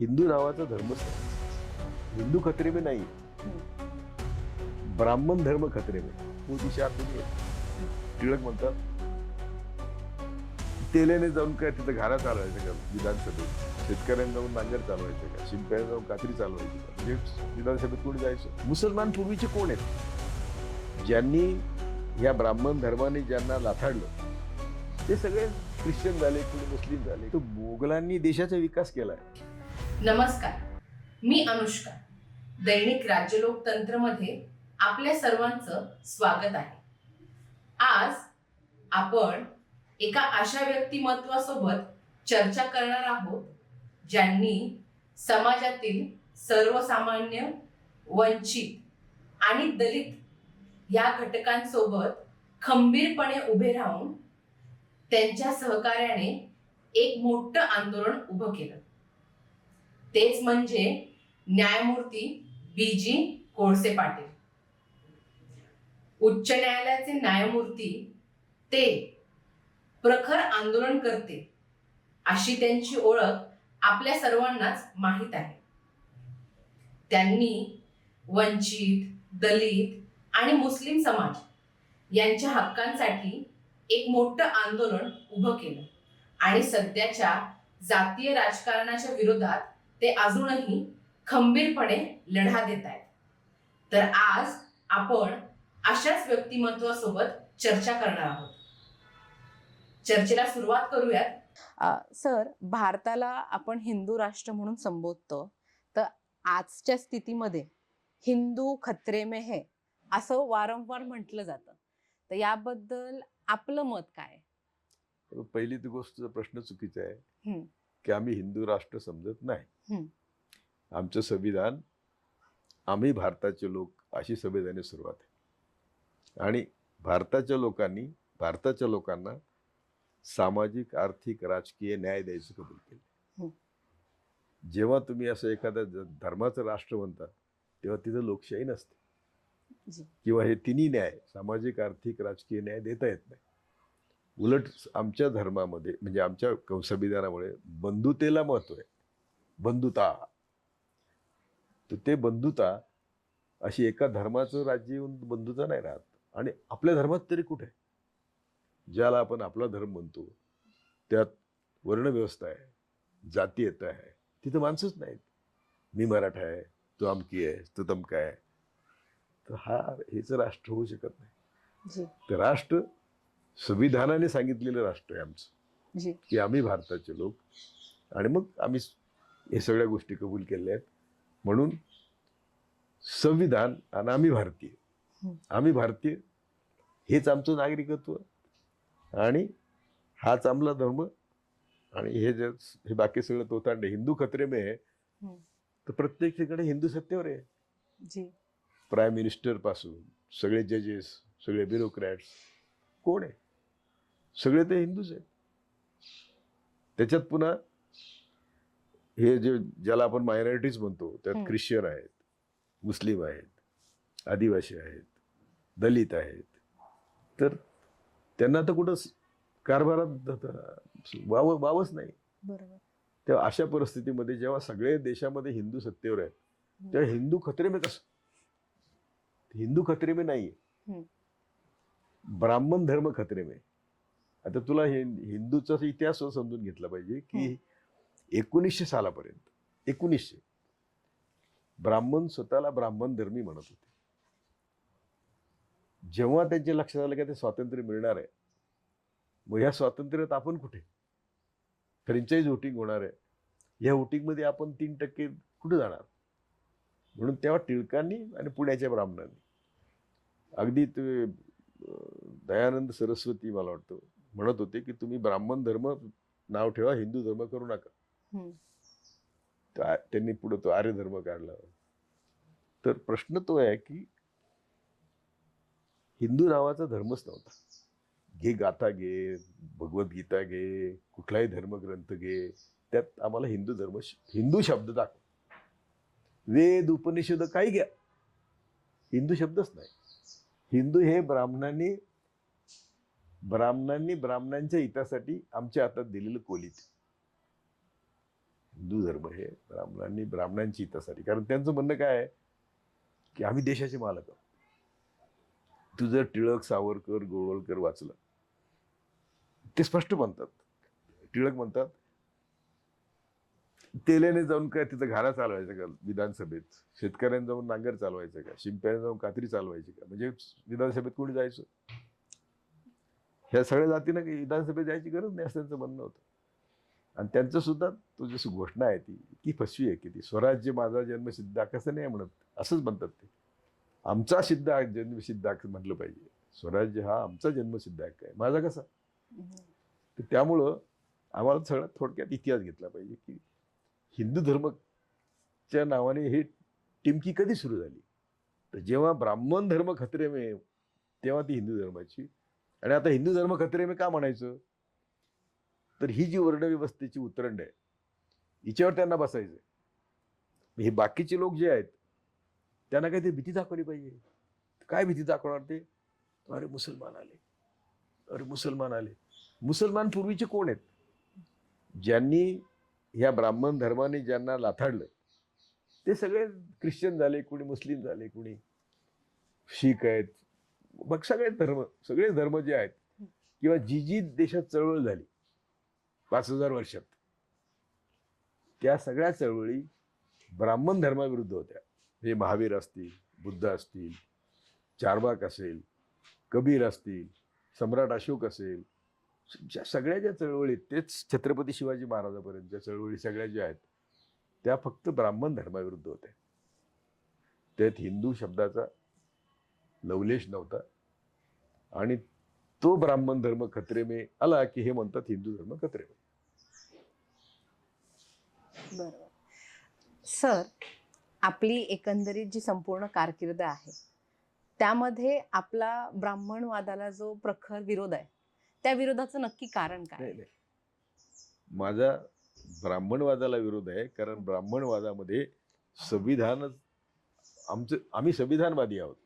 हिंदू नावाचा धर्मच नाही. हिंदू खतरे में नाही, ब्राह्मण धर्म खतरे में. मोदी शाह तुम्ही टिळक म्हणतात तेलेने जाऊन काय तिथं घारा चालवायचं का विधानसभेत, शेतकऱ्यांना जाऊन नांगर चालवायचं का, शिंप्याने जाऊन कात्री चालवायची का, म्हणजे विधानसभेत कोणी जायचं. मुसलमान पूर्वीचे कोण आहेत ज्यांनी या ब्राह्मण धर्माने ज्यांना लाथाडलं ते सगळे ख्रिश्चन झाले, कोणी मुस्लिम झाले. तर मोगलांनी देशाचा विकास केलाय. नमस्कार, मी अनुष्का. दैनिक राज्यलोकतंत्रमध्ये आपल्या सर्वांचं स्वागत आहे. आज आपण एका अशा व्यक्तिमत्वासोबत चर्चा करणार आहोत ज्यांनी समाजातील सर्वसामान्य, वंचित आणि दलित या घटकांसोबत खंबीरपणे उभे राहून त्यांच्या सहकार्याने एक मोठं आंदोलन उभं केलं. तेच म्हणजे न्यायमूर्ती बी.जी. कोळसे पाटील. उच्च न्यायालयाचे न्यायमूर्ती ते प्रखर आंदोलन करते अशी त्यांची ओळख आपल्या सर्वांनाच माहीत आहे. त्यांनी वंचित, दलित आणि मुस्लिम समाज यांच्या हक्कांसाठी एक मोठं आंदोलन उभं केलं आणि सध्याच्या जातीय राजकारणाच्या विरोधात ते अजूनही खंबीरपणे लढा देत आहेत. तर आज आपण अशाच व्यक्तिमत्वासोबत चर्चा करणार आहोत. चर्चेला सुरुवात करूयात. सर, भारताला आपण हिंदू राष्ट्र म्हणून संबोधतो, तर आजच्या स्थितीमध्ये हिंदू खतरे में है असं वारंवार म्हटलं जातं. तर याबद्दल आपलं मत काय? पहिली ती गोष्ट प्रश्न चुकीचा आहे हम्म. की आम्ही हिंदू राष्ट्र समजत नाही. हम्म. आमचं संविधान आम्ही भारताचे लोक अशी संविधानाची सुरुवात आहे आणि भारताच्या लोकांना सामाजिक, आर्थिक, राजकीय न्याय द्यायचं कबूल केलं. जेव्हा तुम्ही असं एखाद्या धर्माचं राष्ट्र म्हणता तेव्हा तिथं लोकशाही नसते किंवा हे तिन्ही न्याय, सामाजिक, आर्थिक, राजकीय न्याय देता येत नाही. उलट आमच्या धर्मामध्ये म्हणजे आमच्या संविधानामुळे बंधुतेला महत्व आहे. बंधुता, तर ते बंधुता अशी एका धर्माचं राज्य येऊन बंधुता नाही राहत. आणि आपल्या धर्मात तरी कुठे, ज्याला आपण आपला धर्म म्हणतो त्यात वर्णव्यवस्था आहे, जातीयता आहे, तिथं माणसंच नाहीत. मी मराठा आहे, तो अमकी आहे, तो तमका आहे. तर हेच राष्ट्र होऊ शकत नाही. तर राष्ट्र संविधानाने सांगितलेलं राष्ट्र आहे आमचं, की आम्ही भारताचे लोक आणि मग आम्ही हे सगळ्या गोष्टी कबूल केल्या आहेत. म्हणून संविधान आणि आम्ही भारतीय हेच आमचं नागरिकत्व आणि हाच आमला धर्म. आणि हे बाकी सगळं तोतांड हिंदू खतरे में आहे. तर प्रत्येक ठिकाणी हिंदू सत्तेवर आहे. प्राईम मिनिस्टर पासून सगळे जजेस, सगळे ब्युरोक्रॅट्स कोण आहे, सगळे ते हिंदूच आहेत. त्याच्यात पुन्हा हे ज्याला आपण मायनॉरिटीज म्हणतो त्यात ख्रिश्चन आहेत, मुस्लिम आहेत, आदिवासी आहेत, दलित आहेत. तर त्यांना तर कुठं कारभारात वावच नाही. बरोबर. तेव्हा अशा परिस्थितीमध्ये जेव्हा सगळे देशामध्ये हिंदू सत्तेवर आहेत तेव्हा हिंदू खतरे में कसं? हिंदू खतरे में नाहीये, ब्राह्मण धर्म खतरे में. आता तुला हे हिंदूचा इतिहास समजून घेतला पाहिजे की 1900 सालापर्यंत 1900 ब्राह्मण स्वतःला ब्राह्मण धर्मी म्हणत होते. जेव्हा त्यांच्या लक्षात आलं की ते स्वातंत्र्य मिळणार आहे, मग ह्या स्वातंत्र्यात आपण कुठे, फ्रँचाईज वोटिंग होणार आहे, ह्या वोटिंगमध्ये आपण 3% कुठे जाणार. म्हणून तेव्हा टिळकांनी आणि पुण्याच्या ब्राह्मणांनी अगदी ते दयानंद सरस्वती मला वाटतं म्हणत होते की तुम्ही ब्राह्मण धर्म नाव ठेवा, हिंदू धर्म करू नका. त्यांनी पुढे तो आर्य धर्म काढला. तर प्रश्न तो आहे की हिंदू नावाचा धर्मच नव्हता. घे गाथा घे, भगवद्गीता घे, कुठलाही धर्मग्रंथ घे, त्यात आम्हाला हिंदू शब्द दाखव. वेद, उपनिषद काही घ्या, हिंदू शब्दच नाही. हिंदू हे ब्राह्मणांनी ब्राह्मणांच्या हितासाठी आमच्या हातात दिलेलं कोलीत. हिंदू धर्म हे ब्राह्मणांची हितासाठी, कारण त्यांचं म्हणणं काय आहे की आम्ही देशाचे मालक आहोत. तू जर टिळक, सावरकर, गोळवलकर वाचलं, ते स्पष्ट म्हणतात. टिळक म्हणतात, तेल्याने जाऊन काय तिथं घाणा चालवायचा का विधानसभेत, शेतकऱ्यांनी जाऊन नांगर चालवायचं का, शिंप्याने जाऊन कात्री चालवायची का, म्हणजे विधानसभेत कोणी जायचं? ह्या सगळ्या जातीनं विधानसभेत जायची गरज नाही असं त्यांचं म्हणणं होतं. आणि त्यांचं सुद्धा तो जशी घोषणा आहे ती इतकी फसवी आहे की ती स्वराज्य माझा जन्मसिद्ध हक्क असं नाही म्हणत, असंच म्हणतात ते. आमचा सिद्ध हक्क, जन्मसिद्ध हक्क म्हटलं पाहिजे. स्वराज्य हा आमचा जन्मसिद्ध हक्क आहे, माझा कसा? तर त्यामुळं आम्हाला सगळ्यात थोडक्यात इतिहास घेतला पाहिजे की हिंदू धर्मच्या नावाने ही टिमकी कधी सुरू झाली. तर जेव्हा ब्राह्मण धर्म खतरे में, तेव्हा ती हिंदू धर्माची. आणि आता हिंदू धर्म खतरे में का म्हणायचं? तर ही जी वर्णव्यवस्थेची उतरंड आहे, हिच्यावर त्यांना बसायचं. हे बाकीचे लोक जे आहेत त्यांना काही ते भीती दाखवली पाहिजे. काय भीती दाखवणार ते? अरे मुसलमान आले, अरे मुसलमान आले. मुसलमान पूर्वीचे कोण आहेत? ज्यांनी ह्या ब्राह्मण धर्माने ज्यांना लाथाडलं ते सगळे ख्रिश्चन झाले, कोणी मुस्लिम झाले, कोणी शीख आहेत, मग सगळे धर्म जे आहेत, किंवा जी देशात चळवळ झाली 5000 वर्षात, त्या सगळ्या चळवळी ब्राह्मण धर्माविरुद्ध होत्या. हे महावीर असतील, बुद्ध असतील, चारवाक असेल, कबीर असतील, सम्राट अशोक असेल, सगळ्या ज्या चळवळीत, तेच छत्रपती शिवाजी महाराजापर्यंतच्या चळवळी सगळ्या ज्या आहेत त्या फक्त ब्राह्मण धर्माविरुद्ध होत्या. त्यात हिंदू शब्दाचा लवलेश नव्हता. आणि तो ब्राह्मण धर्म खतरे में आला की हे म्हणतात हिंदू धर्म खतरे में. बरोबर. सर, आपली एकंदरीत जी संपूर्ण कारकीर्द आहे त्यामध्ये आपला ब्राह्मणवादाला जो प्रखर विरोध आहे, त्या विरोधाचं नक्की कारण काय? नाही, माझा ब्राह्मणवादाला विरोध आहे, कारण ब्राह्मणवादामध्ये संविधान, आम्ही संविधानवादी आहोत.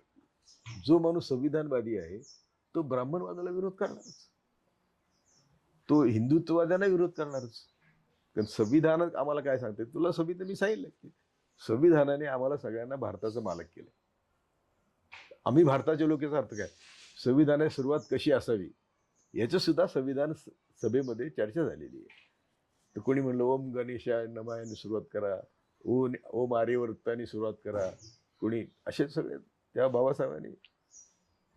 जो माणूस संविधानवादी आहे तो ब्राह्मणवादाला विरोध करणारच, तो हिंदुत्ववाद्यांना विरोध करणारच. कारण संविधान आम्हाला काय सांगते? तुला संविधान मी सांगितलं की संविधानाने आम्हाला सगळ्यांना भारताचं मालक केलं. आम्ही भारताचे लोक, याचा अर्थ काय? संविधानाची सुरुवात कशी असावी याचं सुद्धा संविधान सभेमध्ये चर्चा झालेली आहे. तर कोणी म्हणलं ओम गणेशाय नमायने सुरुवात करा, ओम आर्यवर्ताने सुरुवात करा, कोणी असे सगळे. त्या बाबासाहेबांनी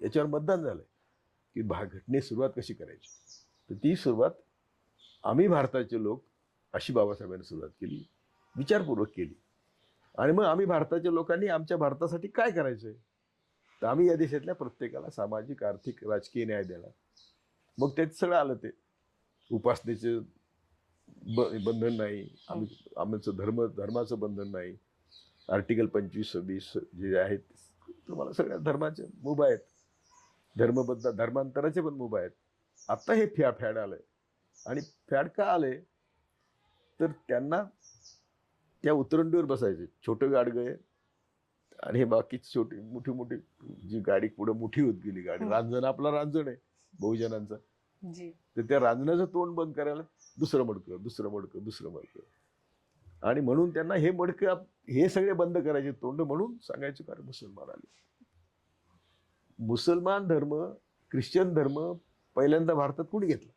याच्यावर मतदान झालंय की घटनेत सुरुवात कशी करायची. तर ती सुरुवात आम्ही भारताचे लोक अशी बाबासाहेबांनी सुरुवात केली, विचारपूर्वक केली. आणि मग आम्ही भारताच्या लोकांनी आमच्या भारतासाठी काय करायचंय? तर आम्ही या देशातल्या प्रत्येकाला सामाजिक, आर्थिक, राजकीय न्याय देणार. मग त्यात सगळं आलं. ते उपासनेचे बंधन नाही, आमचं धर्माचं बंधन नाही. आर्टिकल 25-26 जे आहेत तुम्हाला सगळ्या धर्माचे मुभ आहेत, धर्मांतराचे पण मुभ आहेत. आता हे फॅड आलंय. आणि फॅड का आलंय? तर त्यांना त्या उतरंडीवर बसायचे, छोटे गाडगं आणि हे बाकी छोटी मोठी जी गाडी पुढे मोठी होत गेली गाडी. रांजण, आपला रांजण आहे बहुजनांचा, तर त्या रांजणाचं तोंड बंद करायला दुसरं मडकं. आणि म्हणून त्यांना हे मडकं, हे सगळे बंद करायचे तोंड, म्हणून सांगायचे कारण मुसलमान आले. मुसलमान धर्म, ख्रिश्चन धर्म पहिल्यांदा भारतात कुणी घेतला?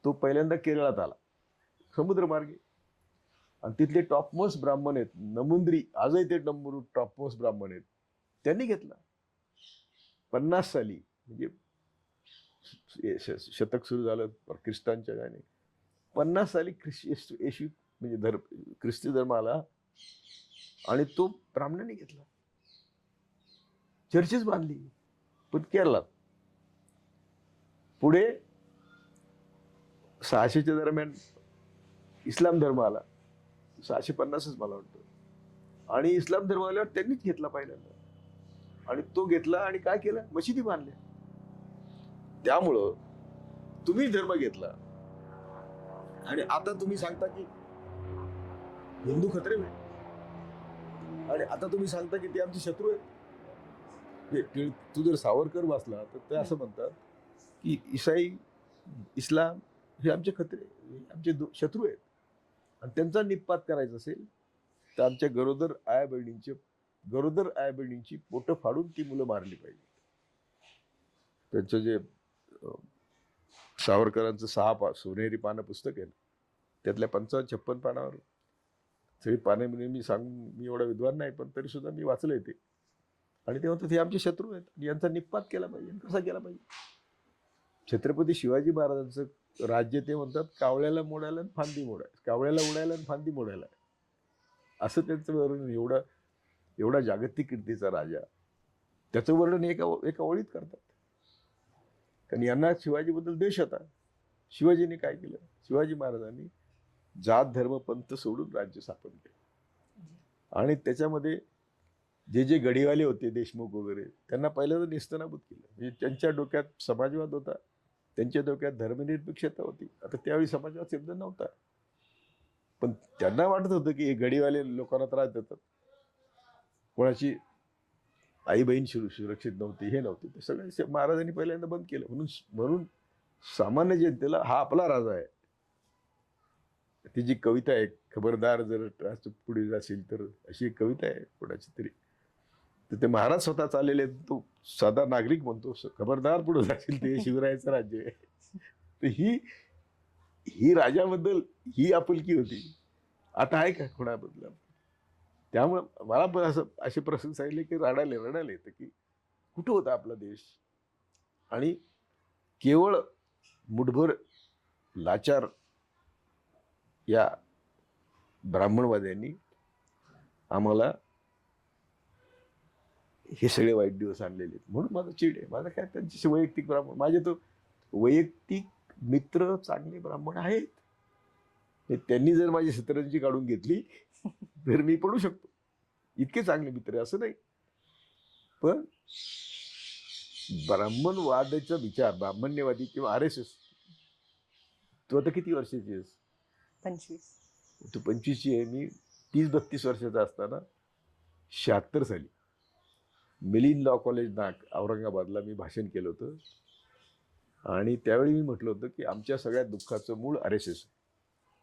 तो पहिल्यांदा केरळात आला समुद्रमार्गे. आणि तिथले टॉपमोस्ट ब्राह्मण आहेत, नमुंद्री, आजही ते टॉपमोस्ट ब्राह्मण आहेत, त्यांनी घेतला 50 साली. म्हणजे शतक सुरू झालं ख्रिस्तांच्या गाणे 50 साली येशू म्हणजे ख्रिस्ती धर्म आला आणि तो ब्राह्मणांनी घेतला. चर्चेस बांधली. पण केरळात पुढे 600च्या दरम्यान इस्लाम धर्म आला, 650च मला वाटतं. आणि इस्लाम धर्म आल्यावर त्यांनीच घेतला पहिल्यांदा. आणि तो घेतला आणि काय केलं? मशिदी बांधल्या. त्यामुळं तुम्ही धर्म घेतला आणि आता तुम्ही सांगता की हिंदू खतरे में, आणि आता तुम्ही सांगता की ते आमचे शत्रू आहेत. तू जर सावरकर वाचला तर ते असं म्हणतात की इसाई, इस्लाम हे आमचे खतरे, आमचे शत्रू आहेत. आणि त्यांचा निपात करायचा असेल तर आमच्या गरोदर आया बहिणींची पोटं फाडून ती मुलं मारली पाहिजे. त्यांचं जे सावरकरांचं 6 सोनेरी पानं पुस्तक आहे ना, त्यातल्या 55-56 पानावर सगळी पाने म्हणजे मी एवढा विद्वान नाही, पण तरी सुद्धा मी वाचलंय ते. आणि ते म्हणतात हे आमचे शत्रू आहेत आणि यांचा निपात केला पाहिजे. कसा केला पाहिजे? छत्रपती शिवाजी महाराजांचं राज्य ते म्हणतात कावळ्याला मोडायला आणि फांदी मोडायला, कावळ्याला उडायला आणि फांदी मोडायला, असं त्यांचं वर्णन. एवढा जागतिक कीर्तीचा राजा, त्याचं वर्णन एका ओळीत करतात. कारण यांना शिवाजीबद्दल द्वेष होता. शिवाजीने काय केलं? शिवाजी महाराजांनी जात धर्म पंथ सोडून राज्य स्थापन केलं आणि त्याच्यामध्ये जे गडीवाले होते देशमुख वगैरे त्यांना पहिल्यांदा नेस्तनाबूत केलं. म्हणजे त्यांच्या डोक्यात समाजवाद होता, त्यांच्या डोक्यात धर्मनिरपेक्षता होती. आता त्यावेळी समाजवाद शब्द नव्हता, पण त्यांना वाटत होतं की हे गडीवाले लोकांना त्रास देतात, कोणाची आई बहीण सुरक्षित नव्हती, हे नव्हते. ते सगळं महाराजांनी पहिल्यांदा बंद केलं. म्हणून सामान्य जनतेला हा आपला राजा आहे. ती जी कविता आहे, खबरदार जर पुढे जाशील तर, अशी एक कविता आहे कोणाची तरी, तर ते महाराज स्वतः चाललेले, तो साधा नागरिक म्हणतो खबरदार पुढे जाशील ते शिवरायाचं राज्य आहे. तर ही राजाबद्दल ही आपुलकी होती. आता आहे का कोणाबद्दल? त्यामुळं मला पण असे प्रसंग सांगितले की रडायला येतं की कुठं होता आपला देश. आणि केवळ मुठभर लाचार या ब्राह्मणवाद्यांनी आम्हाला हे सगळे वाईट दिवस आणलेले आहेत. म्हणून माझं चिड आहे. माझं काय त्यांच्याशी वैयक्तिक ब्राह्मण, माझे तो वैयक्तिक मित्र चांगले ब्राह्मण आहेत. त्यांनी जर माझी सतरंजी काढून घेतली तर मी पडू शकतो. इतके चांगले मित्र आहे असं नाही. पण ब्राह्मणवादाचा विचार, ब्राह्मण्यवादी किंवा RSS, तू आता किती वर्षाची आहेस? 25. तू 25ची आहे. मी 30-32 वर्षाचा असताना 76 साली मिलिंद लॉ कॉलेज नाक औरंगाबादला मी भाषण केलं होतं. आणि त्यावेळी मी म्हटलं होतं की आमच्या सगळ्या दुःखाचं मूळ RSS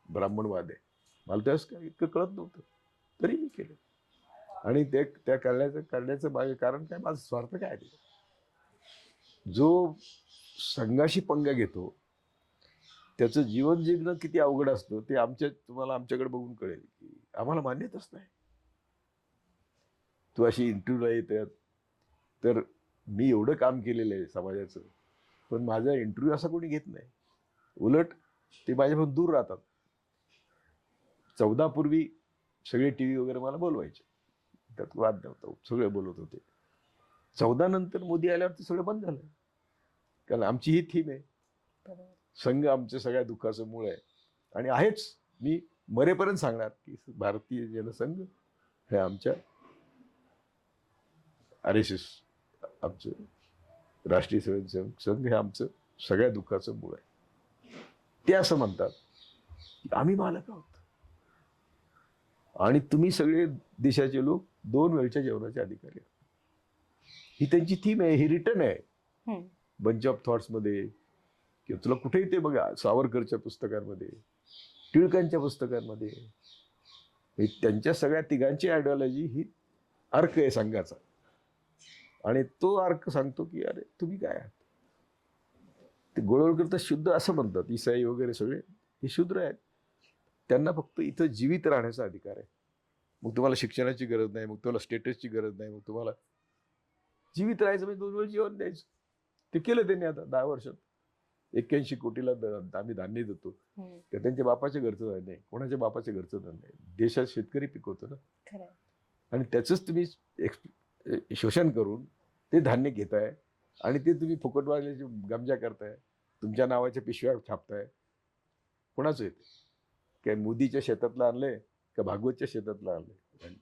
ब्राह्मणवाद आहे. मला त्यावेळेस काय इतकं कळत नव्हतं, तरी मी केलं. आणि त्या करण्याचं माझं कारण काय, माझा स्वार्थ काय आहे? जो संघाशी पंगा घेतो त्याचं जीवन जगणं किती अवघड असतं ते तुम्हाला आमच्याकडे बघून कळेल की आम्हाला मान्यतच नाही. तू अशी इंटरव्ह्यूला येतात तर मी एवढं काम केलेलं आहे समाजाचं, पण माझा इंटरव्ह्यू असा कोणी घेत नाही. उलट ते माझ्यापासून दूर राहतात. 14 पूर्वी सगळे TV वगैरे मला बोलवायचे, त्यात वाद नव्हता, सगळे बोलत होते. 14 नंतर मोदी आल्यावर ते सगळं बंद झालं. कारण आमची ही थीम आहे, संघ आमच्या सगळ्या दुःखाचं मूळ आहे. आणि आहेच, मी मरेपर्यंत सांगणार की भारतीय जनसंघ हे आमच्या RSS, आमचं राष्ट्रीय स्वयंसेवक संघ हे आमचं सगळ्या दुःखाचं मूळ आहे. ते असं म्हणतात की आम्ही मालक आहोत आणि तुम्ही सगळे देशाचे लोक 2 वेळच्या जेवणाचे अधिकारी आहात. ही त्यांची थीम आहे, ही रिटर्न आहे बंच ऑफ थॉट्समध्ये, किंवा तुला कुठेही ते बघा, सावरकरच्या पुस्तकांमध्ये, टिळकांच्या पुस्तकांमध्ये. त्यांच्या सगळ्या तिघांची आयडिओलॉजी ही अर्क आहे संघाचा. आणि तो अर्क सांगतो की अरे तुम्ही काय आहात? ते गोळवळकर तर शुद्ध असं म्हणतात, ईसाई वगैरे सगळे हे शूद्र आहेत, त्यांना फक्त इथं जीवित राहण्याचा अधिकार आहे. मग तुम्हाला शिक्षणाची गरज नाही, मग तुम्हाला स्टेटसची गरज नाही, मग तुम्हाला जीवित राहायचं म्हणजे 2 वेळ जेवण द्यायचं. ते केलं त्यांनी आता 10 वर्षात. 81 कोटीला आम्ही धान्य देतो, तर त्यांच्या बापाच्या घरचं धान्य नाही, कोणाच्या बापाच्या घरचं धान्य नाही. देशात शेतकरी पिकवतो ना, आणि त्याचंच तुम्ही शोषण करून ते धान्य घेताय आणि ते तुम्ही फुकटवाल्याची गमजा करताय, तुमच्या नावाच्या पिशव्या छापताय. कोणाचं येते? काय मोदीच्या शेतातलं आणलंय का भागवतच्या शेतातलं आणलंय?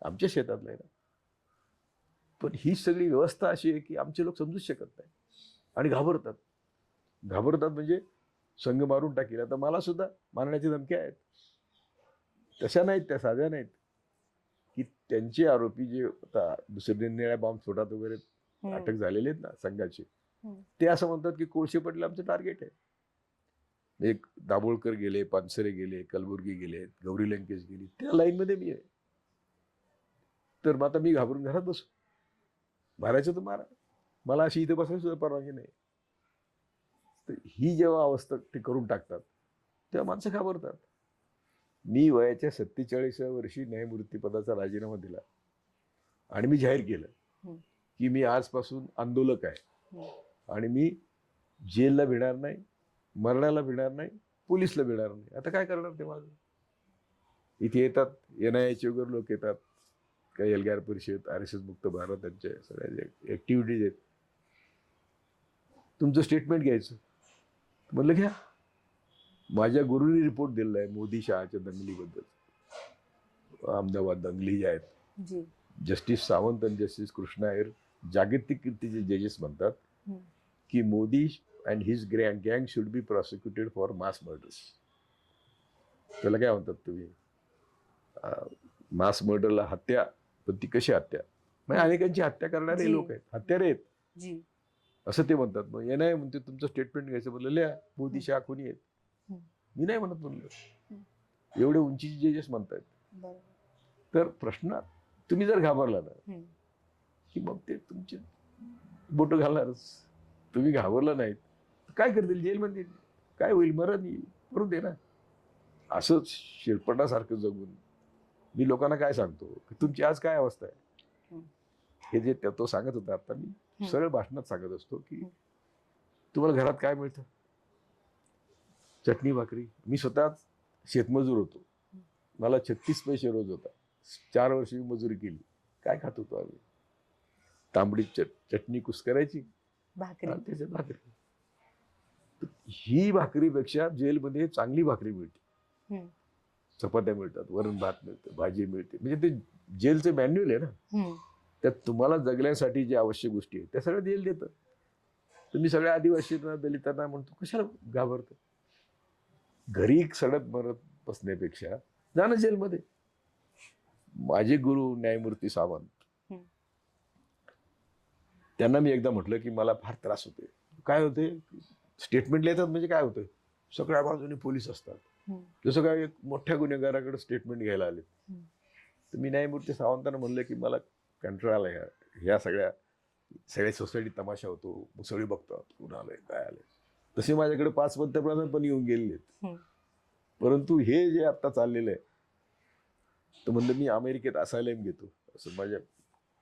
आमच्या शेतातलं आहे ना. पण ही सगळी व्यवस्था अशी आहे की आमचे लोक समजूच शकत नाही आणि घाबरतात. म्हणजे संघ मारून टाकेल. आता मला सुद्धा मारण्याची धमक्या आहेत. तशा नाहीत, त्या साध्या नाहीत. की त्यांचे आरोपी जे आता दुसऱ्या निरनिळ्या बॉम्बस्फोटात वगैरे अटक झालेले आहेत ना संघाचे, ते असं म्हणतात की कोळशे पटेल आमचं टार्गेट आहे. एक दाभोळकर गेले, पानसरे गेले, कलबुर्गी गेले, गौरी लंकेश गेली, त्या लाईनमध्ये मी आहे. तर मग आता मी घाबरून घरात बसू? मारायचं तर मारा, मला अशी इथे बसायची सुद्धा परवानगी नाही. तर ही जेव्हा अवस्था ते करून टाकतात तेव्हा माणसं घाबरतात. मी वयाच्या 47व्या वर्षी न्यायमूर्ती पदाचा राजीनामा दिला आणि मी जाहीर केलं की मी आजपासून आंदोलक आहे आणि मी जेलला भिणार नाही, मरणाला भिणार नाही, पोलीसला भिणार नाही. आता काय करणार ते माझं? इथे येतात NIA वगैरे लोक येतात, काही एल्गार परिषद, RSS मुक्त भारत, त्यांच्या सगळ्या ऍक्टिव्हिटीज आहेत. तुमचं स्टेटमेंट घ्यायचं म्हणलं घ्या. माझ्या गुरुनी रिपोर्ट दिलेला आहे मोदी शहाच्या दंगलीबद्दल. अहमदाबाद दंगली ज्या आहेत, जी जस्टिस सावंत आणि जस्टिस कृष्णा अय्यर जागतिक कीर्तीचे जजेस म्हणतात की मोदी अँड हिज गँग should be prosecuted for mass murders. त्याला काय म्हणतात तुम्ही? मास मर्डरला हत्या, पण ती कशी हत्या? म्हणजे अनेकांची हत्या करणारे जी. लोक आहेत, हत्यारे आहेत जी असं ते म्हणतात. मग NIA म्हणते तुमचं स्टेटमेंट घ्यायचं, म्हणलं लिहा मोदी शहा कोणी आहेत. मी नाही म्हणत म्हणलं, एवढे उंचीचे जजेस म्हणतायत. बरोबर. तर प्रश्न, तुम्ही जर घाबरला ना की मग ते तुमचे बोट घालणारच. तुम्ही घाबरला नाहीत तर काय करतील? जेलमध्ये काय होईल? मरण येईल, करू दे ना. असंच शिरपटासारखं जगून मी लोकांना काय सांगतो की तुमची आज काय अवस्था आहे? हे जे तो सांगत होता आता, मी सरळ भाषणात सांगत असतो की तुम्हाला घरात काय मिळतं? चटणी भाकरी. मी स्वतः शेतमजूर होतो, मला 36 पैसे रोज होता. 4 वर्ष मी मजुरी केली. काय खात होतो आम्ही? तांबडी चटणी कुस्करायची भाकरी. आणि त्याच्यात भाकरी. तर ही भाकरीपेक्षा जेलमध्ये चांगली भाकरी मिळते, चपात्या मिळतात, वरण भात मिळतं, भाजी मिळते. म्हणजे ते जेलचं मॅन्युअल आहे ना, त्यात तुम्हाला जगण्यासाठी जे आवश्यक गोष्टी आहेत त्या सगळ्या जेल देतं. तुम्ही सगळ्या आदिवासींना, दलितांना म्हणतो कशाला घाबरतं? घरी सडत मरत बसण्यापेक्षा जा ना जेलमध्ये. माझे गुरु न्यायमूर्ती सावंत, त्यांना मी एकदा म्हटलं की मला फार त्रास होते. काय होते? स्टेटमेंट लिहितात म्हणजे काय होतं? सगळ्या बाजूने पोलीस असतात. जसं काय एक मोठ्या गुन्हेगाराकडे स्टेटमेंट घ्यायला आले. तर मी न्यायमूर्ती सावंतांना म्हणलं की मला कंटाळा आला ह्या सगळ्या सोसायटी तमाशा होतो, मग सगळे बघतात कोण आलंय काय आलंय. तसे माझ्याकडे 5 पंतप्रधान पण येऊन गेलेले आहेत. परंतु हे जे आता चाललेलं आहे, तर म्हणलं मी अमेरिकेत असायलम घेतो असं माझ्या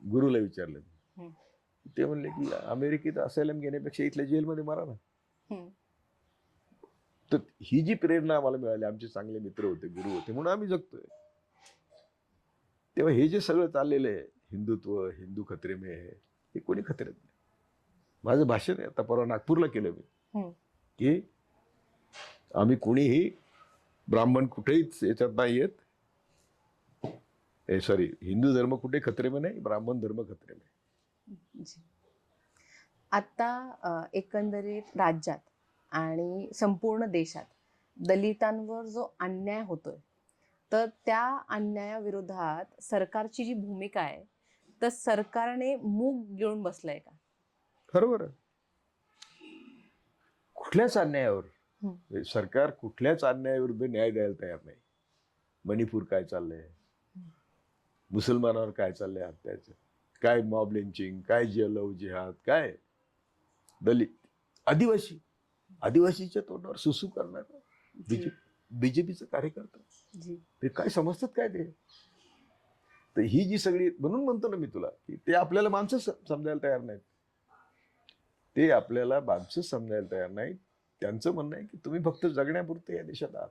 गुरुला विचारलं. ते म्हणले की अमेरिकेत असायलम घेण्यापेक्षा इथल्या जेलमध्ये मारा ना. तर ही जी प्रेरणा आम्हाला मिळाली, आमचे चांगले मित्र होते, गुरु होते, म्हणून आम्ही जगतोय. तेव्हा हे जे सगळं चाललेलं आहे, हिंदुत्व, हिंदू खतरे में है, हे कोणी खतऱ्यात नाही. माझं भाषण आहे आता परवा नागपूरला केलं मी की आम्ही कोणीही ब्राह्मण कुठेच याच्यात नाही आहेत. सॉरी, हिंदू धर्म कुठे खतरे में नाही, ब्राह्मण धर्म खतरे में. आता एकंदरीत राज्यात आणि संपूर्ण देशात दलितांवर जो अन्याय होतोय, तर त्या अन्यायाविरोधात सरकारची जी भूमिका आहे, तर सरकारने मूग गिळून बसलंय का? बरोबर. कुठल्याच अन्यायावर सरकार कुठल्याच अन्यायाविरुद्ध न्याय द्यायला तयार नाही. मणिपूर काय चाललंय, मुसलमानावर काय चाललंय हत्याचं, काय मॉब लिंचिंग, काय लव जिहाद, काय दलित, आदिवासीच्या तोंडावर सुसू करणार बीजेपीचं कार्यकर्ता, ते काय समजतात काय ते? तर ही जी सगळी, म्हणून म्हणतो ना मी तुला की ते आपल्याला माणसं समजायला तयार नाहीत. ते आपल्याला माणसं समजायला तयार नाहीत. त्यांचं म्हणणं आहे की तुम्ही फक्त जगण्यापुरते या देशात आहात,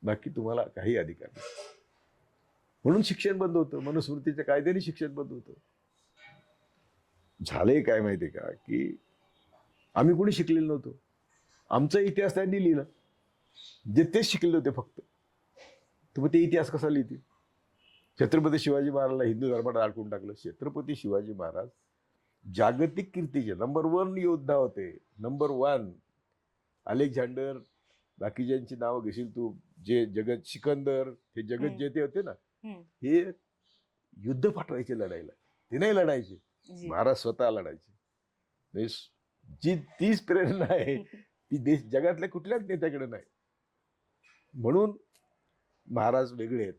बाकी तुम्हाला काही अधिकार नाही. म्हणून शिक्षण बंद होतं, मनुस्मृतीच्या कायद्याने शिक्षण बंद होतं. झालंय काय माहितीये का की आम्ही कोणी शिकलेलो नव्हतो. आमचा इतिहास त्यांनी लिहिला, जे तेच शिकले होते फक्त. तर मग ते इतिहास कसा लिहितील? छत्रपती शिवाजी महाराजला हिंदू धर्मात अडकून टाकलं. छत्रपती शिवाजी महाराज जागतिक कीर्तीचे नंबर 1 योद्धा होते. नंबर 1. अलेक्झांडर, बाकीच्यांची नावं घेशील तू, जे जगत, सिकंदर, हे जगत जे ते होते ना, हे युद्ध पाठवायचे लढायला, ते नाही लढायचे. महाराज स्वतः लढायचे. जी तीच प्रेरणा आहे ती देश जगातल्या कुठल्याच नेत्याकडे नाही. म्हणून महाराज वेगळे आहेत.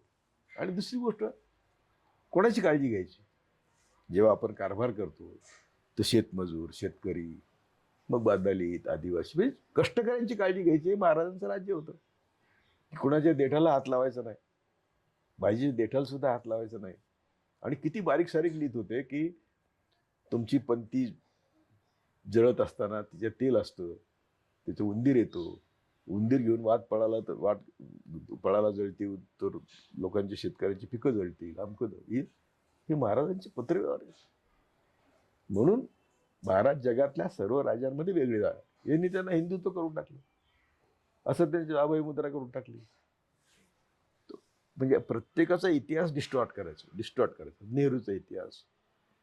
आणि दुसरी गोष्ट, कोणाची काळजी घ्यायची जेव्हा आपण कारभार करतो, तर शेतमजूर, शेतकरी, मग दलित, आदिवासी, म्हणजे कष्टकऱ्यांची काळजी घ्यायची. हे महाराजांचं राज्य होतं. कुणाच्या देठाला हात लावायचा नाही, भाईचे देठाला सुद्धा हात लावायचा नाही. आणि किती बारीक सारीक लिहित होते की तुमची पंथी जळत असताना तिच्यात तेल असतं, त्याचं उंदीर येतो, उंदीर घेऊन वाट पळाला जळती, तर लोकांची, शेतकऱ्यांची पिकं जळतील, अमकं. हे महाराजांचे पत्रव्यवहार आहे. म्हणून महाराज जगातल्या सर्व राजांमध्ये वेगळे झाले. यांनी त्यांना हिंदुत्व करून टाकलं, असं त्यांची अभय मुद्रा करून टाकली. म्हणजे प्रत्येकाचा इतिहास डिस्टॉर्ट करायचा. नेहरूचा इतिहास,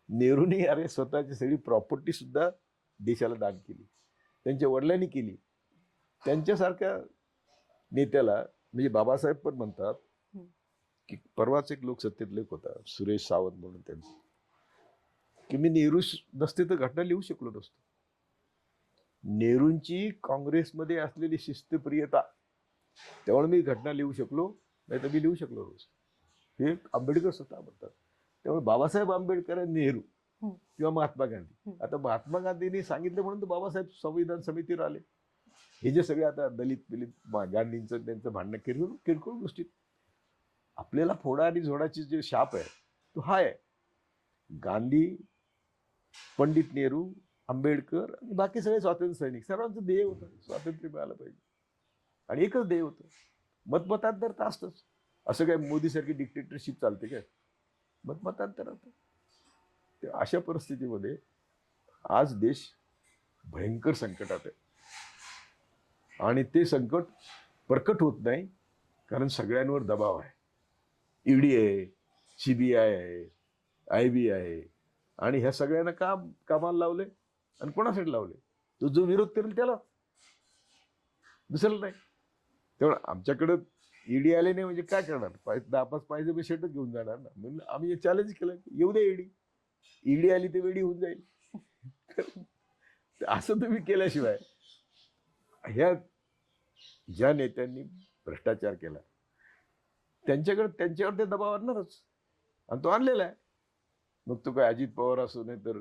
नेहरूने अरे स्वतःची सगळी प्रॉपर्टी सुद्धा देशाला दान केली, त्यांच्या वडिलांनी केली. त्यांच्यासारख्या नेत्याला, म्हणजे बाबासाहेब पण म्हणतात की, परवाच एक लोकसत्तेत लेख होता सुरेश सावंत म्हणून त्यांचा, की मी नेहरू नसते तर घटना लिहू शकलो नसतो. नेहरूंची काँग्रेसमध्ये असलेली शिस्तप्रियता, त्यामुळे मी घटना लिहू शकलो, नाही तर मी लिहू शकलो रोज. हे आंबेडकर स्वतः म्हणतात. त्यामुळे बाबासाहेब आंबेडकर आणि नेहरू किंवा महात्मा गांधी, आता महात्मा गांधींनी सांगितलं म्हणून तर बाबासाहेब संविधान समितीवर आले. हे जे सगळे आता दलित गांधींचं त्यांचं भांडणं किरकोळ गोष्टीत, आपल्याला फोडा आणि झोडाची जे शाप आहे तो हा आहे. गांधी, पंडित नेहरू, आंबेडकर आणि बाकी सगळे स्वातंत्र्य सैनिक, सर्वांचं ध्येय होतं स्वातंत्र्य मिळालं पाहिजे. आणि एकच ध्येय होतं, मतमतांतर तर असतंच. असं काय मोदीसारखी डिक्टेटरशिप चालते काय? मतमतांतर होतं. अशा परिस्थितीमध्ये आज देश भयंकर संकटात आहे. आणि ते संकट प्रकट होत नाही, कारण सगळ्यांवर दबाव आहे. ईडी आहे, सीबीआय आहे, IB आहे. आणि ह्या सगळ्यांना कामाला लावले. आणि कोणासाठी लावले? तो जो विरोध करेल त्याला, दुसरं नाही. तेव्हा आमच्याकडं ईडी आले नाही म्हणजे काय करणार? 10-5 पाहिजे शेटच घेऊन जाणार ना. म्हणून आम्ही हे चॅलेंज केलं, येऊ दे ईडी आली तर वेडी होऊन जाईल. असं तुम्ही केल्याशिवाय, ह्या ज्या नेत्यांनी भ्रष्टाचार केला त्यांच्यावर ते दबाव आणणारच, आणि तो आणलेला आहे. मग तो काय अजित पवार असो, नाही तर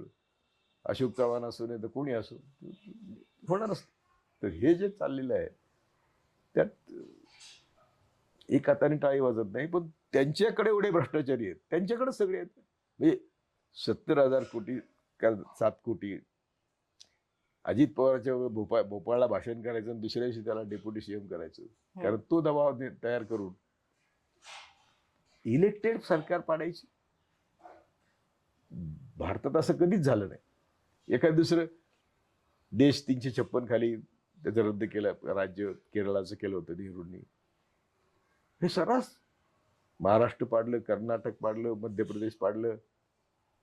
अशोक चव्हाण असो, नाही तर कोणी असो, होणारच. तर हे जे चाललेलं आहे त्यात एक हाताने टाळी वाजत नाही. पण त्यांच्याकडे एवढे भ्रष्टाचारी आहेत, त्यांच्याकडे सगळे आहेत. म्हणजे 70,000 कोटी का 7 कोटी अजित पवारच्या भोपाळला भाषण करायचं आणि दुसऱ्या दिवशी त्याला डेप्युटी CM करायचं, कारण तो दबाव तयार करून इलेक्टेड सरकार पाडायची. भारतात असं कधीच झालं नाही. एखाद दुसरं देश 356 खाली त्याचं रद्द केलं, राज्य केरळाचं केलं होतं नेहरूंनी. हे सर्रास महाराष्ट्र पाडलं, कर्नाटक पाडलं, मध्य प्रदेश पाडलं,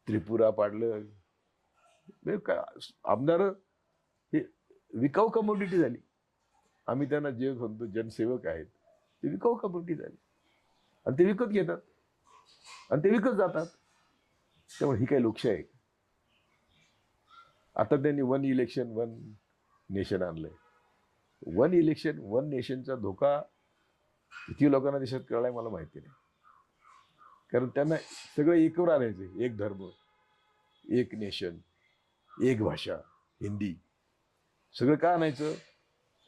त्रिपुरा पाडलं. आमदार हे विकाऊ कमोडिटी झाली. आम्ही त्यांना जे म्हणतो जनसेवक आहेत, ते विकाऊ कमोडिटी झाली. आणि ते विकत घेतात आणि ते विकत जातात. त्यामुळे ही काही लोकशाही आहे? आता त्यांनी 1 इलेक्शन 1 नेशन आणलंय. 1 इलेक्शन 1 नेशनचा धोका किती लोकांना देशात कळलाय मला माहिती नाही. कारण त्यांना सगळं एकवर आणायचं, एक धर्म, एक नेशन, एक भाषा, हिंदी, सगळं का आणायचं?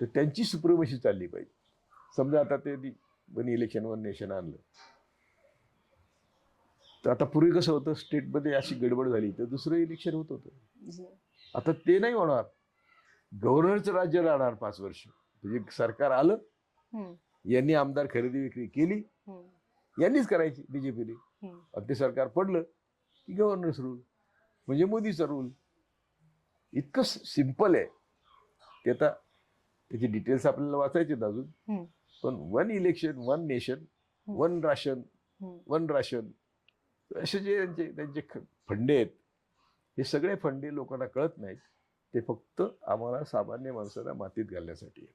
तर त्यांची सुप्रिमसी चालली पाहिजे. समजा आता ते 1 इलेक्शन 1 नेशन आणलं, तर आता पूर्वी कसं होतं, स्टेटमध्ये अशी गडबड झाली तर दुसरं इलेक्शन होत होतं. आता ते नाही होणार. गव्हर्नरचं राज्य राहणार 5 वर्ष. म्हणजे सरकार आलं, यांनी आमदार खरेदी विक्री केली, यांनीच करायची BJPने, आणि ते सरकार पडलं की गव्हर्नर्स रूल, म्हणजे मोदीचा रूल. इतकं सिंपल आहे ते. आता त्याची डिटेल्स आपल्याला वाचायचे अजून, पण 1 इलेक्शन 1 नेशन 1 राशन 1 राशन, असे जे त्यांचे फंडे आहेत, हे सगळे फंडे लोकांना कळत नाहीत. ते फक्त आम्हाला सामान्य माणसाला मातीत घालण्यासाठी आहेत.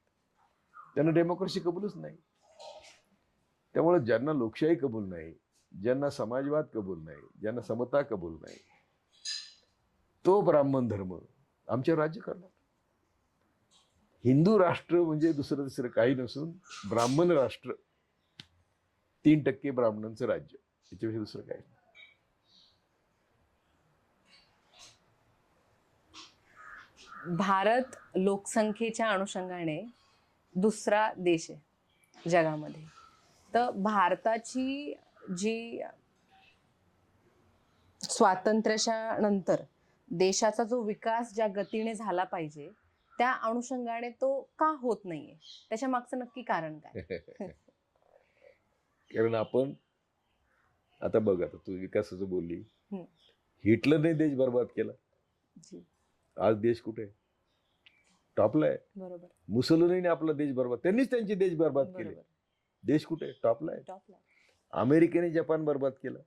त्यांना डेमोक्रेसी कबूलच नाही. त्यामुळे ज्यांना लोकशाही कबूल नाही, ज्यांना समाजवाद कबूल नाही, ज्यांना समता कबूल नाही, तो ब्राह्मण धर्म आमचे राज्य करणार. हिंदू राष्ट्र म्हणजे दुसरं दुसरं काही नसून ब्राह्मण राष्ट्र, 3% ब्राह्मणांचं राज्य, याच्यापेक्षा दुसरं काही नाही. भारत लोकसंख्येच्या अनुषंगाने दुसरा देश आहे जगामध्ये. तर भारताची जी स्वातंत्र्याच्या नंतर देशाचा जो विकास ज्या गतीने झाला पाहिजे त्या अनुषंगाने तो का होत नाहीये, त्याच्या मागचं नक्की कारण काय? कारण आपण आता बघ, आता तू विकासाचं बोलली, हम्म. हिटलरने देश बर्बाद केला, जी, आज देश कुठे आहे? टॉपला आहे. बरोबर मुसोलिनीने आपला देश बर्बाद, त्यांनीच त्यांचे देश बर्बाद केले, बरोबर. देश कुठे आहे? टॉपला आहे. टॉपला. अमेरिकेने जपान बर्बाद केलं,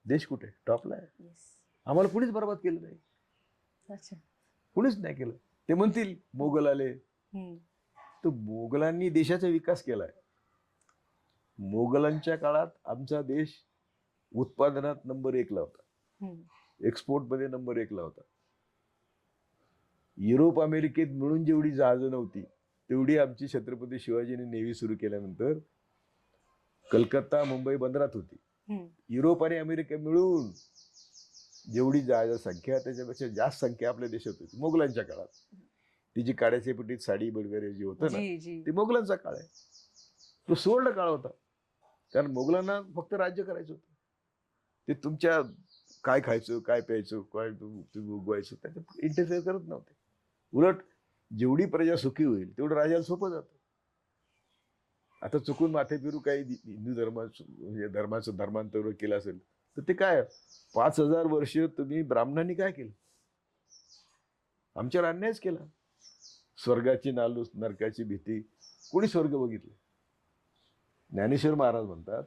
देश कुठे आहे? टॉपला आहे. Yes. आम्हाला कुणीच बर्बाद केलं नाही, अच्छा. कुणीच नाही केलं. ते म्हणतील मोगल आले, हम्म. तर मोगलांनी देशाचा विकास केलाय. मोगलांच्या काळात आमचा देश उत्पादनात नंबर 1 ला होता, हम्म. एक्सपोर्ट मध्ये नंबर 1 ला होता. युरोप अमेरिकेत मिळून जेवढी जहाजं नव्हती तेवढी आमची छत्रपती शिवाजीने नेव्ही सुरू केल्यानंतर कलकत्ता मुंबई बंदरात होती. हम्म. युरोप आणि अमेरिका मिळून जेवढी जहाजा संख्या त्याच्यापेक्षा जास्त संख्या आपल्या देशात होती मोगलांच्या काळात. ती जी काड्याच्या पिटीत साडी वगैरे जे होतं ना, जी जी ते मोगलांचा काळ आहे. तो सुवर्ण काळ होता, कारण मोगलांना फक्त राज्य करायचं होतं. ते तुमच्या काय खायचं, काय प्यायचं, काय तुम्ही उगवायचं त्याच्यात इंटरफेअर करत नव्हते. उलट जेवढी प्रजा सुखी होईल तेवढं राजाला सोपं जातं. आता चुकून माथे फिरू काही हिंदू धर्माचं धर्मांतर केलं असेल तर ते काय, 5000 वर्ष तुम्ही ब्राह्मणांनी काय केलं? आमच्यावर अन्यायच केला. स्वर्गाची नालूस नरकाची भीती, कोणी स्वर्ग बघितलं? ज्ञानेश्वर महाराज म्हणतात,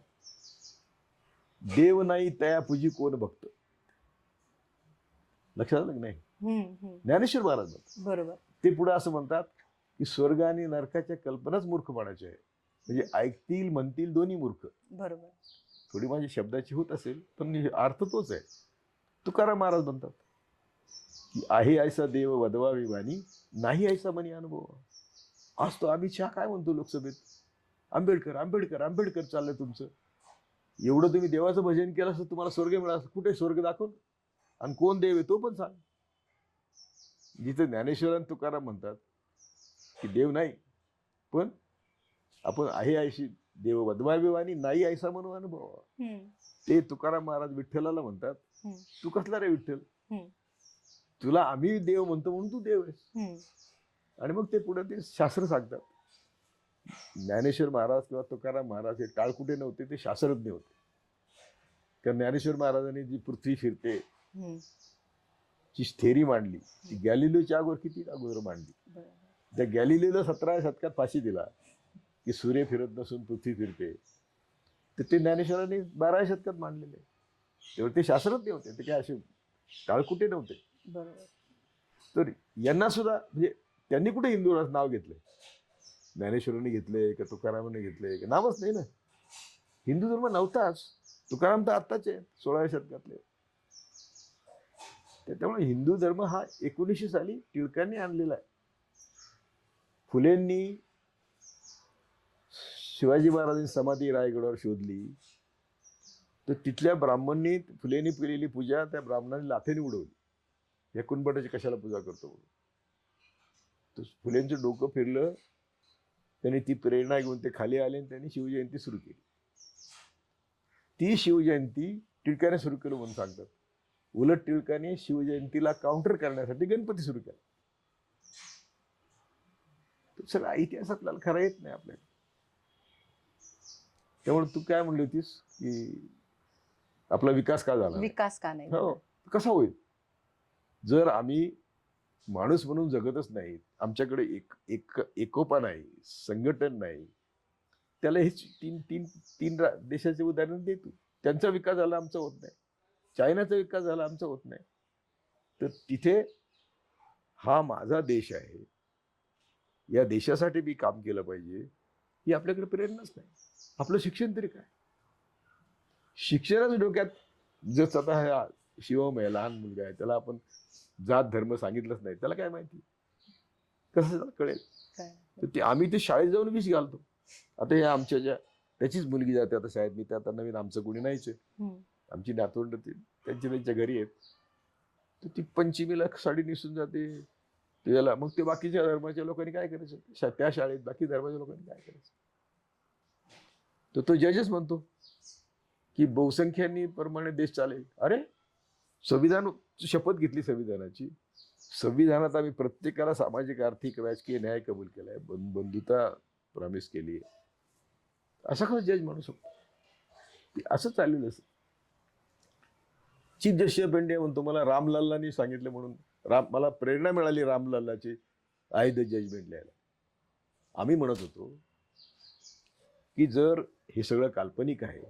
देव नाही तया पूजी कोण भक्त. लक्षात आलं की नाही? ज्ञानेश्वर महाराज म्हणतात. बरोबर. ते पुढे असं म्हणतात की स्वर्ग आणि नरकाच्या कल्पनाच मूर्खपणाच्या आहे. म्हणजे ऐकतील म्हणतील दोन्ही मूर्ख. बरोबर. थोडी माझी शब्दाची होत असेल पण अर्थ तोच आहे. तुकाराम महाराज म्हणतात की आहे ऐसा देव वदवावी वाणी, नाही ऐसा मनी अनुभव. आज तो अमित शहा काय म्हणतो लोकसभेत, आंबेडकर आंबेडकर आंबेडकर चाललंय तुमचं. एवढं तुम्ही देवाचं भजन केलं असं तुम्हाला स्वर्ग मिळाला, कुठे स्वर्ग दाखवून, आणि कोण देव आहे तो पण सांग. जिथे ज्ञानेश्वर आणि तुकाराम म्हणतात की देव नाही, पण आपण आहे ऐशी देव वदवावी वाणी, नाही ऐसा म्हणून अनुभव. ते तुकाराम महाराज विठ्ठलाला म्हणतात, तू कसला रे विठ्ठल, तुला आम्ही देव म्हणतो म्हणून तू देव आहेस. आणि मग ते पुढे ते शास्त्र सांगतात. ज्ञानेश्वर महाराज किंवा तुकाराम महाराज हे काळ कुठे नव्हते, ते शास्त्रज्ञ होते. कारण ज्ञानेश्वर महाराजांनी जी पृथ्वी फिरते ची थेरी मांडली, ती गॅलिलिओच्या अगोदर किती अगोदर मांडली. त्या गॅलिलिओला 17व्या शतकात फाशी दिला की सूर्य फिरत नसून पृथ्वी फिरते, तर ते ज्ञानेश्वरांनी 12व्या शतकात मांडलेले. तेव्हा ते शास्त्रज्ञ होते, ते काय असे काळ कुठे नव्हते. बरोबर. तर यांना सुद्धा म्हणजे त्यांनी कुठे हिंदू नाव घेतलंय? ज्ञानेश्वरांनी घेतलंय का तुकारामांनी घेतलंय का? नावच नाही ना. हिंदू धर्म नव्हताच. तुकाराम तर आत्ताचे 16व्या शतकातले. त्यामुळे हिंदू धर्म हा 1900 साली टिळकांनी आणलेला आहे. फुलेंनी शिवाजी महाराजांची समाधी रायगडावर शोधली, तर तिथल्या ब्राह्मणांनी फुलेंनी केलेली पूजा त्या ब्राह्मणांनी लाथेने उडवली. या कुणबटाची कशाला पूजा करतो म्हणून. तर फुलेंचं डोकं फिरलं, त्यांनी ती प्रेरणा घेऊन ते खाली आले आणि त्यांनी शिवजयंती सुरू केली. ती शिवजयंती टिळकाने सुरू केलं म्हणून सांगतात. उलट टिळकाने शिवजयंतीला काउंटर करण्यासाठी गणपती सुरू केला. सगळा इतिहास आपल्याला खरा येत नाही आपल्याला. त्यामुळे तू काय म्हणली होतीस की आपला विकास का झाला, विकास का नाही? हो, कसा होईल जर आम्ही माणूस म्हणून जगतच नाही, आमच्याकडे एक एकोपा नाही, संघटन नाही. त्याला हे तीन देशाचे उदाहरण दे तू. त्यांचा विकास झाला, आमचा होत नाही. चायनाचा विकास झाला, आमचा होत नाही. तर तिथे हा माझा देश आहे, या देशासाठी मी काम केलं पाहिजे, ही आपल्याकडे प्रेरणाच नाही. आपलं शिक्षण तरी काय? शिक्षणाच्या डोक्यात जर आता हा शिवम आहे, लहान मुलगा आहे, त्याला आपण जात धर्म सांगितलंच नाही, त्याला काय माहिती? कसं कळेल? काय? तर ते आम्ही ते शाळेत जाऊन विष घालतो. आता हे आमच्या ज्या त्याचीच मुलगी जाते आता शाळेत, मी ते आता नवीन आमचं कोणी नाहीच आहे. हम्म. आमची नातवंड त्यांच्या घरी आहेत. तर ती पंचमीला साडी नेसून जाते. त्याला मग ते बाकीच्या धर्माच्या लोकांनी काय करायचं? त्या शाळेत बाकी धर्माच्या लोकांनी काय करायचं? तर तो जजच म्हणतो की बहुसंख्यांनी प्रमाणे देश चालेल. अरे संविधान, शपथ घेतली संविधानाची. संविधानात आम्ही प्रत्येकाला सामाजिक, आर्थिक, राजकीय न्याय कबूल केलाय, बंधुता प्रॉमिस केली आहे. असं कसं जज म्हणू शकतो? ते असं चाललेलं असं. चीफ जस्टिस ऑफ इंडिया म्हणतो मला रामलल्लांनी सांगितलं म्हणून मला प्रेरणा मिळाली रामलल्लाची आय द जजमेंट लिहायला. आम्ही म्हणत होतो की जर हे सगळं काल्पनिक आहे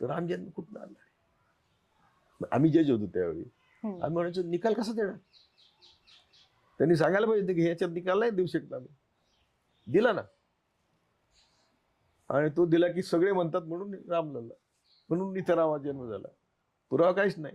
तर राम जन्म कुठून आला? आम्ही जज होतो त्यावेळी. आम्ही म्हणायचो निकाल कसा देणार? त्यांनी सांगायला पाहिजे की ह्याच्यात निकाल नाही देऊ शकता आम्ही. दिला ना. आणि तो दिला की सगळे म्हणतात म्हणून रामलल्ला, म्हणून इथं रामा जन्म झाला. पुरावा काहीच नाही.